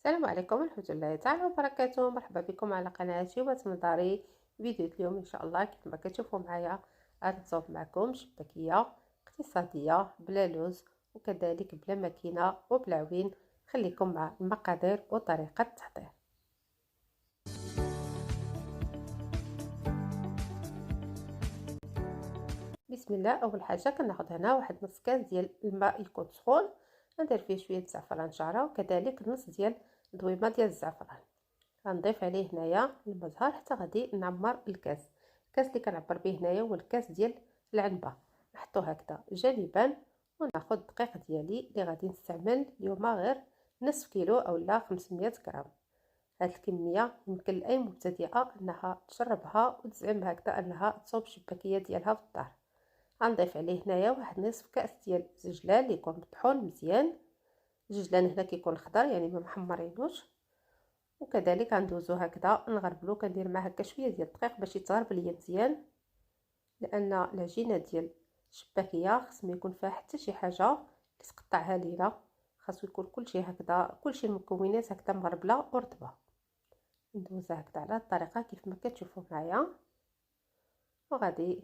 السلام عليكم ورحمة الله تعالى وبركاته. مرحبا بكم على قناتي واتم داري. فيديو اليوم ان شاء الله كيف ما كتشوفوا معايا غادي نصاوب معكم شباكية اقتصادية بلا لوز وكذلك بلا ماكينة وبلا عوين. خليكم مع المقادير وطريقة التحضير. بسم الله. اول حاجه كناخذ هنا واحد نص كاس ديال الماء يكون سخون، ندير فيه شويه زعفران شعره وكذلك نص ديال دويمه ديال الزعفران. غنضيف عليه هنايا الماء زهر حتى غادي نعمر الكاس. الكاس اللي كنعبر به هنايا هو الكاس ديال العنبه. نحطو هكذا جانبا وناخذ الدقيق ديالي اللي غادي نستعمل اليوم غير نصف كيلو اولا 500 غرام. هاد الكميه يمكن لاي مبتدئه انها تجربها وتزعم هكذا انها تصوب شباكيه ديالها في الدار. غنضيف عليه هنايا واحد نصف كاس ديال الزجلان اللي يكون مطحون مزيان. الزجلان هنا كيكون خضر يعني ما محمرينوش. وكذلك غندوزو هكذا نغربلو، كندير معاه هكا شويه ديال الدقيق باش يتغربل ليا مزيان، لان العجينه ديال الشباكيه خص ما يكون فيها حتى شي حاجه كتقطعها لينا. خاصو يكون كلشي هكذا، كلشي المكونات هكذا مغربله ورطبه. ندوزها هكذا على الطريقه كيف ما كتشوفوا معايا. وغادي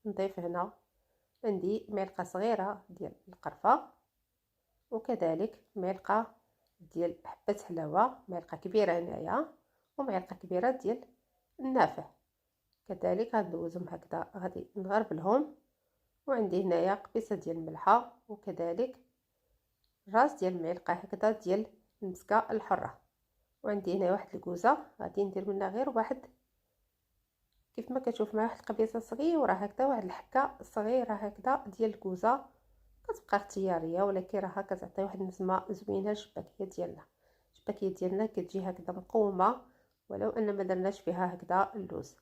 نضيف هنا عندي معلقه صغيره ديال القرفه وكذلك معلقه ديال حبه حلاوه، معلقه كبيره هنايا، ومعلقه كبيره ديال النافع. كذلك غندوزهم هكذا غادي نغربلهم. وعندي هنايا قبيصه ديال الملحه وكذلك راس ديال المعلقه هكذا ديال المسكه الحره. وعندي هنا واحد الكوزه غادي ندير منها غير واحد كيف ما كتشوف معايا، واحد القبيصه صغيره هكذا، واحد الحكه صغيره هكذا ديال الكوزه. كتبقى اختياريه ولكن راها كتعطي واحد النسمه زوينه للشباكيه ديالنا. الشباكيه ديالنا كتجي هكذا مقومه ولو ان ما درناش فيها هكذا اللوز.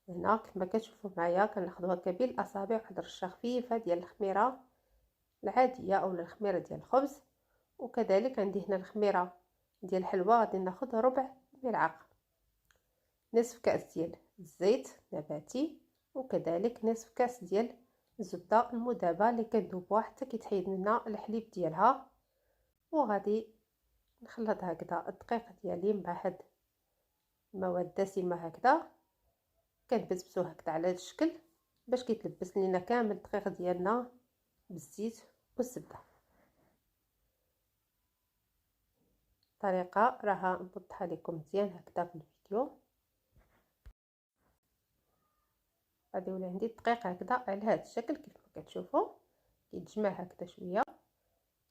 هنا كما كتشوفوا معايا كناخذوا هكا بالاصابع واحد الرشه خفيفه ديال الخميره العاديه او الخميره ديال الخبز. وكذلك عندي هنا الخميره ديال الحلوى غادي ناخذ ربع ملعقه. نصف كاس ديال الزيت نباتي وكذلك نصف كاس ديال الزبده المذابه اللي كندوبوها حتى كيتحيد لنا الحليب ديالها. وغادي نخلط هكذا الدقيق ديالي مع هاد المواد الدسمه هكذا. كنبسبسوه هكذا على هذا الشكل باش كيتلبس لينا كامل الدقيق ديالنا بالزيت والزبده. الطريقه راها نوضحها لكم مزيان هكذا في الفيديو. غادي يولي عندي الدقيق هكذا على هذا الشكل كيف ما كتشوفوا كيتجمع هكذا شويه.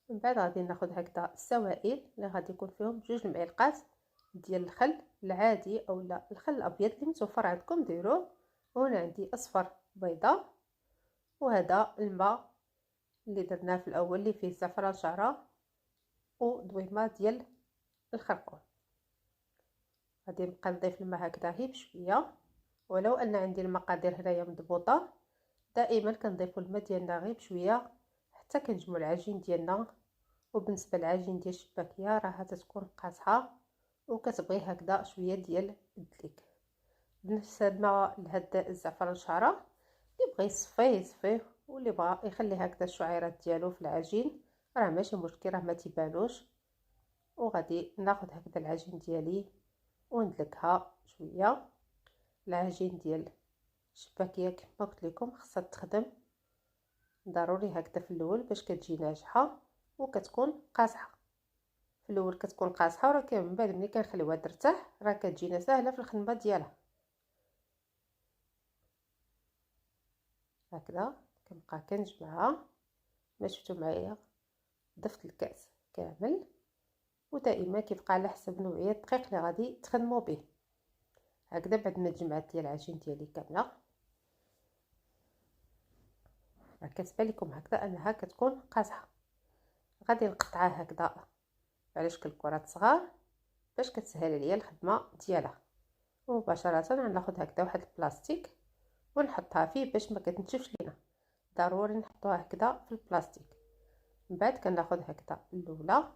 من بعد غادي ناخذ هكذا السوائل اللي غادي يكون فيهم 2 معالق ديال الخل العادي او لا الخل الابيض اللي متوفر عندكم ديروه. وهنا عندي اصفر بيضه، وهذا الماء اللي درناه في الاول اللي فيه زعفران شعره ودويمه ديال الخرقوم. غادي نبقى نضيف الماء هكذا غير بشويه، ولو ان عندي المقادير هنايا مضبوطه دائما كنضيفوا الماء ديالنا غير بشويه حتى كنجموا العجين ديالنا. وبالنسبه للعجين ديال الشباكيه راها تتكون قاصحه وكتبغي هكذا شويه ديال الدليك. بنفس الماء لهاد الزعفران الشعره اللي بغى يصفيه واللي بغى يخلي هكذا الشعيرات ديالو في العجين راه ماشي مشكل، راه ما تيبانوش. وغادي ناخذ هكذا العجين ديالي وندلكها شويه. العجين ديال الشباكيه كما قلت لكم خاصها تخدم ضروري هكذا في الاول باش كتجي ناجحه وكتكون قاصحه. في الاول كتكون قاصحه ولكن من بعد ملي كنخليوها ترتاح راه كتجينا ساهله في الخدمه ديالها. هكذا كنبقى كنجمعها. ما شفتوا معايا ضفت الكاس كامل، ودائما كيبقى على حسب نوعيه الدقيق اللي غادي تخدموا به. هكذا بعد ما جمعت ديال العجين ديالي كامله راه كتبان لكم هكذا انها كتكون قاصحه. غادي نقطعها هكذا على شكل كرات صغار باش كتسهل عليا الخدمه ديالها. ومباشره غناخذ هكذا واحد البلاستيك ونحطها فيه باش ما كتنشفش لينا. ضروري نحطوها هكذا في البلاستيك. من بعد كناخذ هكذا الاولى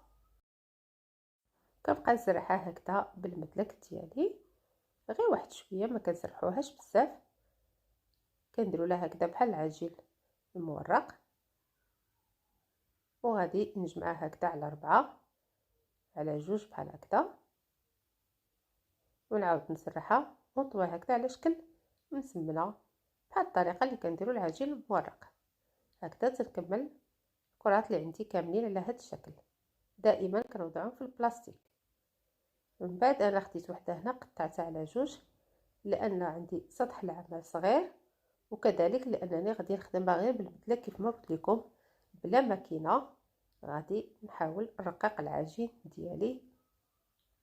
كنبقى نزرعها هكذا بالمدلك ديالي غير واحد شويه، ما كنزرحوهاش بزاف. كنديروا لها هكذا بحال العجين المورق. وغادي نجمعها هكذا على 4 على جوج بحال هكذا، ونعاود نسرحها ونطويها هكذا على شكل مسمنه بحال الطريقه اللي كنديروا العجين المورق. هكذا تنكمل الكرات اللي عندي كاملين على هذا الشكل. دائما كنوضعهم في البلاستيك. من بعد انا خديت وحده هنا قطعتها على جوج، لان عندي سطح العمل صغير، وكذلك لانني غادي نخدمها غير بالبدله كيف ما قلت لكم بلا ماكينه. غادي نحاول نرقق العجين ديالي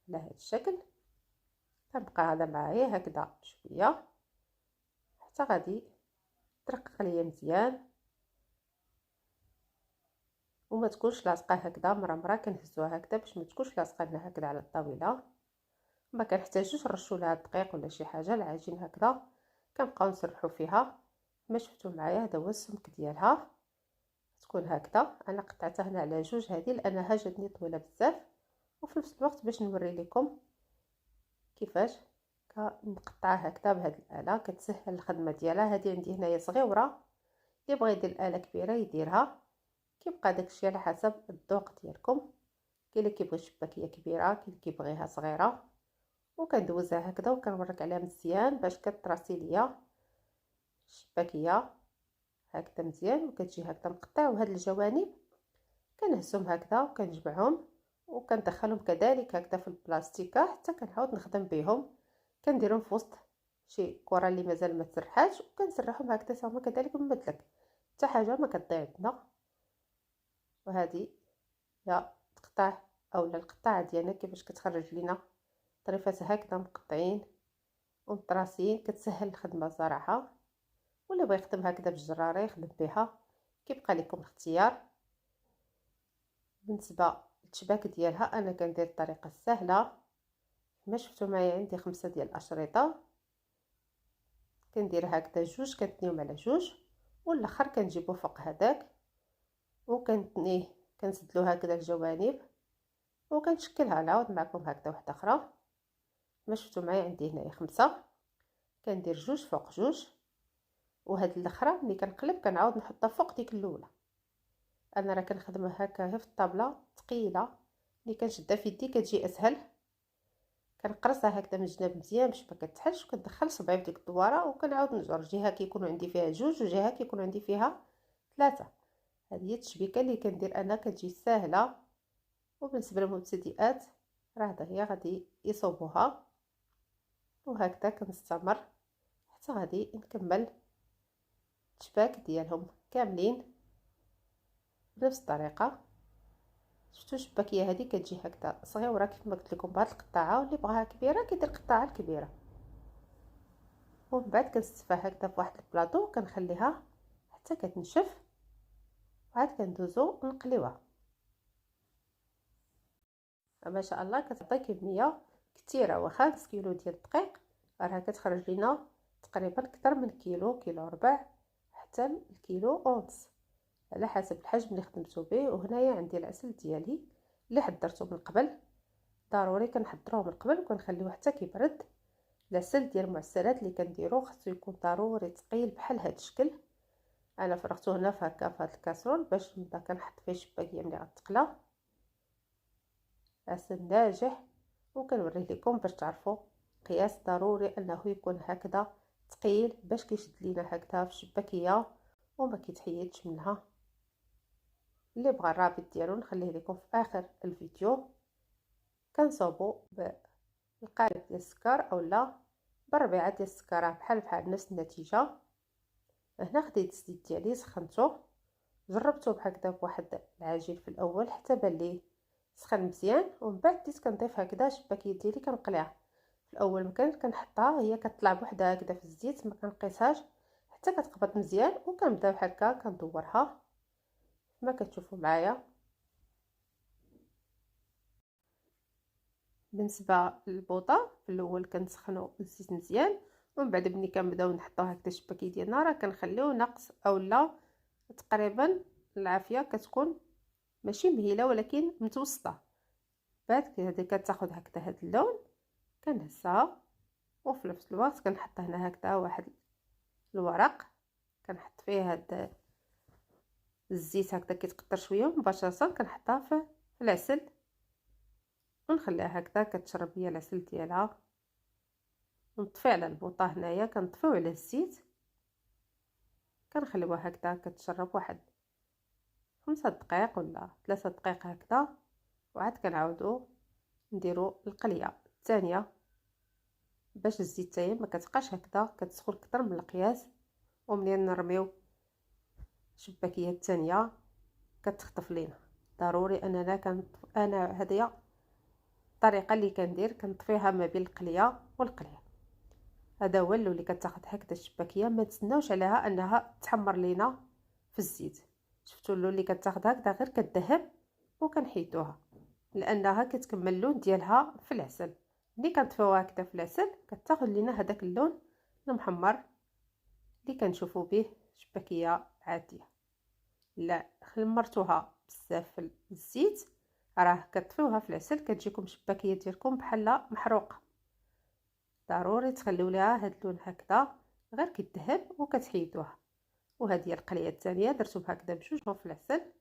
على هذا الشكل. تنبقى هذا معايا هكذا شويه حتى غادي ترقق ليا مزيان، وما تكونش لاصقه هكذا مرة كنهزوها هكذا باش ما تكونش لاصقه لنا هكذا على الطاوله. ما كنحتاجوش نرشوا لها الدقيق ولا شي حاجه. العجين هكذا كنبقاو نسرحوا فيها. ما شفتوا معايا هذا هو السمك ديالها، تكون هكذا. انا قطعتها هنا على جوج هذه لانها جاتني طويله بزاف، وفي نفس الوقت باش نوري لكم كيفاش كنقطعها هكذا بهذه الاله. كتسهل الخدمه ديالها. هذه عندي هنايا صغيره، اللي بغى يدير الاله كبيره يديرها، كيبقى داكشي على حسب الذوق ديالكم. كاين اللي كيبغي شباكيه كبيره، كاين اللي كيبغيها صغيره. وكندوزها هكذا وكنورك عليها مزيان باش كتراسي ليا الشباكيه هكذا مزيان. وكتجي هكذا مقطع، وهاد الجوانب كنهزهم هكذا وكنجمعهم وكندخلهم كذلك هكذا في البلاستيكه حتى كنعاود نخدم بهم. كنديرهم في وسط شي كره اللي مازال ما تسرحاتش، وكنسرحهم هكذا هما كذلك من بدلك حتى حاجه ما كتضيع عندنا. وهذه هي تقطع اولا القطعه ديالنا كيفاش كتخرج لينا طريفات هكذا مقطعين ومطراسين. كتسهل الخدمه صراحه. واللي بغى يخدم هكذا بالجراره يخدم بها، كيبقى لكم الاختيار. بالنسبه للتشباك ديالها انا كندير الطريقه السهله. كما شفتوا معايا عندي 5 ديال الاشرطه، كندير هكذا جوج كنتنيهم على جوج، والاخر كنجيبو فوق هذاك وكنتنيه كنسدلو هكذا الجوانب وكنشكلها. نعاود معكم هكذا واحده اخرى. كما شفتوا معايا عندي هنايا 5، كندير جوج فوق جوج، وهاد الاخرى ملي كنقلب كنعاود نحطها فوق ديك الاولى. انا راه كنخدمها هكا في الطابله ثقيله، ملي كنشدها في يدي كتجي اسهل. كنقرصها هكذا من الجناب مزيان باش ما كتحلش، وكندخل صبعي في ديك الدواره وكنعاود نجر. جهه كيكون عندي فيها جوج وجهه كيكون عندي فيها 3. هذه هي التشبيكه اللي كندير انا، كتجي ساهله. وبالنسبه للمبتدئات راه هي غادي يصوبوها. وهكذا كنستمر حتى غادي نكمل الشباك ديالهم كاملين بنفس الطريقه. شفتوا الشباكيه هذه كتجي هكذا صغيره كيف ما قلت لكم بهاد القطعه، واللي بغاها كبيره كيدير القطعه الكبيره. ومن بعد كنستفها هكذا في واحد البلاطو كنخليها حتى كتنشف، وعاد كندوزو نقليوها. ما شاء الله كتعطي كميه كثيره. واخا 5 كيلو ديال الدقيق راه كتخرج لينا تقريبا اكثر من كيلو، كيلو ربع، حتى الكيلو ونص على حسب الحجم اللي خدمتو به. وهنايا عندي العسل ديالي اللي حضرته من قبل. ضروري كنحضروه من قبل وكنخليوه حتى كيبرد. العسل ديال المعسلات اللي كنديرو خصو يكون ضروري ثقيل بحال هذا الشكل. انا فرغته هنا في هكا في هاد الكاسرول باش نبدا كنحط فيه الشباكيه ملي غتقلى. عسل ناجح، وكنوريه لكم باش تعرفوا قياس. ضروري انه يكون هكذا ثقيل باش كيشد لينا هكذا في الشباكيه وما كيتحيدش منها. اللي بغى الرابط ديالو نخليه لكم في اخر الفيديو. كنصوبوا بالقالب ديال السكر اولا بربيعه ديال السكر بحال نفس النتيجه. هنا خديت الزيت ديالي سخنته، جربته هكذا بواحد العجين في الاول حتى بان لي سخن مزيان. ومن بعد بديت كنضيف هكذا الشباكيه ديالي كنقليها. في الاول ما كنت كنحطها هي كتطلع بوحدها هكذا في الزيت، ما كنقيسهاش حتى كتقبض مزيان. وكنبدا بحال هكا كندورها كما كتشوفوا معايا. بالنسبه للبوطه في الاول كنسخنوا الزيت مزيان، ومن بعد ملي كنبداو نحطوا هكذا الشباكيه ديالنا راه كنخليوه ناقص اولا تقريبا العافيه كتكون ماشي مهيله ولكن متوسطه. بعد هذه كتاخذ هكذا هذا اللون كنهزها، وفي نفس الوقت كنحط هنا هكذا واحد الورق كنحط فيه هذا الزيت هكذا كيتقطر شويه، مباشره كنحطها في العسل ونخليها هكذا كتشرب هي العسل ديالها. ونطفي على البوطه هنايا، كنطفيو على الزيت، كنخليوها هكذا كتشرب واحد 5 دقائق ولا 3 دقائق هكذا. وعاد كنعاودو نديرو القليه الثانيه باش الزيت تاعي ما كتبقاش هكذا كتسخن اكثر من القياس. ومنين نرميو الشباكيه الثانيه كتخطف لينا. ضروري اننا انا هذه الطريقه اللي كندير، كنطفيها ما بين القليه والقليه. هذا هو اللي كتاخذ هكذا الشباكيه، ما تسناوش عليها انها تحمر لينا في الزيت. شفتوا اللي كتاخذ هكذا غير كدهب وكنحيدوها لانها كتكمل اللون ديالها في العسل. ملي كنطفيوها هكذا في العسل كتاخذ لينا هذاك اللون المحمر اللي كنشوفوا به شباكيه عاديه. لا خمرتوها بزاف في الزيت راه كتطفيوها في العسل كتجيكم شباكيه ديالكم بحال محروقه. ضروري تخليو لها هاد اللون هكذا غير كيذهب وكتحيدوها. وهذه القليه الثانيه درتهم هكذا بجوجهم في العسل.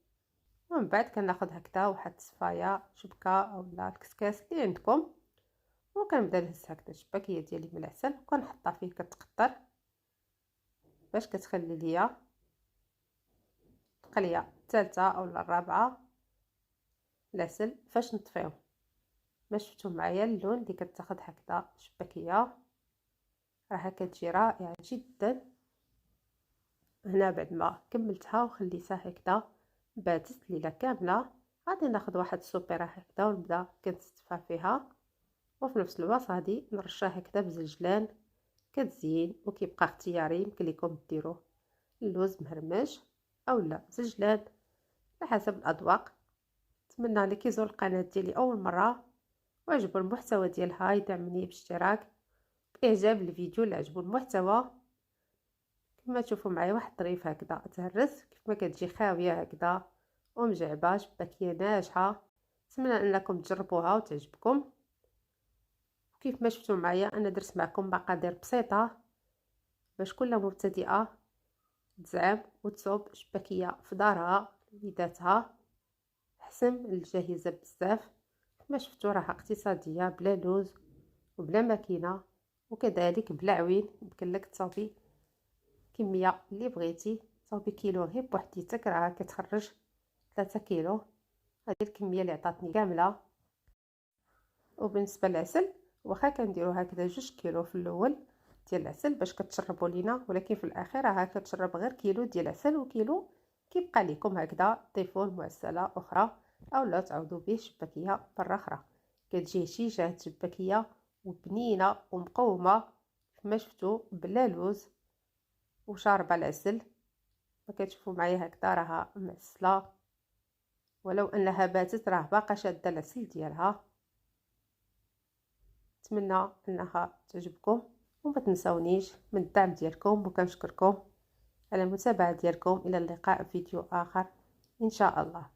ومن بعد كناخذ هكذا واحد الصفايه شبكه اولا الكسكاس اللي عندكم، وكنبدا نهز هكذا الشباكيه ديالي من العسل وكنحطها فيه كتقطر باش كتخلي ليا القليه الثالثه اولا الرابعه العسل فاش نطفيو. ما شفتوا معايا اللون اللي كتاخذ هكذا الشباكيه راه كتجي رائعه جدا. هنا بعد ما كملتها وخليتها هكذا باتت ليله كامله، غادي ناخذ واحد السوبيره هكذا ونبدا كنستفى فيها. وفي نفس الوقت غادي نرشها هكذا بزنجلان كتزين وكيبقى اختياري. يمكن لكم ديروه اللوز مهرمش اولا زنجلان على حسب الاذواق. نتمنى اللي كيزور القناه ديالي اول مره وعجبوا المحتوى ديالها يدعمني باشتراك باعجاب الفيديو اللي عجبوا المحتوى. كما تشوفوا معايا واحد الطريف هكذا تهرس كيف ما كتجي خاويه هكذا ومجعبه شباكيه ناجحه. نتمنى انكم تجربوها وتعجبكم. كيف ما شفتوا معايا انا درت معكم مقادير بسيطه باش كل مبتدئه تزعم وتصوب شباكيه في دارها لذاتها حسن الجاهزه بزاف. كما شفتوا راها اقتصاديه بلا لوز وبلا ماكينه وكذلك بلا عوين. يمكن لك تصاوبي كميه اللي بغيتي، تصاوبي كيلو غير بوحديتك راه كتخرج 3 كيلو. هذه الكميه اللي عطاتني كامله. وبالنسبه للعسل واخا كنديرو هكذا 2 كيلو في الاول ديال العسل باش كتشربوا لينا، ولكن في الاخير راه كتشرب غير كيلو ديال العسل وكيلو كيبقى لكم هكذا ضيفوا معسله اخرى اولا تعوضوا به شباكيه مره اخرى. كتجي شيشه شباكيه وبنينه ومقومه كما شفتوا بلا لوز وشاربه العسل. ما كتشوفوا معايا هكذا راها معسله ولو انها باتت راه باقا شاده العسل ديالها. نتمنى انها تعجبكم وما تنسونيش من الدعم ديالكم، وكنشكركم على المتابعه ديالكم. الى اللقاء في فيديو اخر ان شاء الله.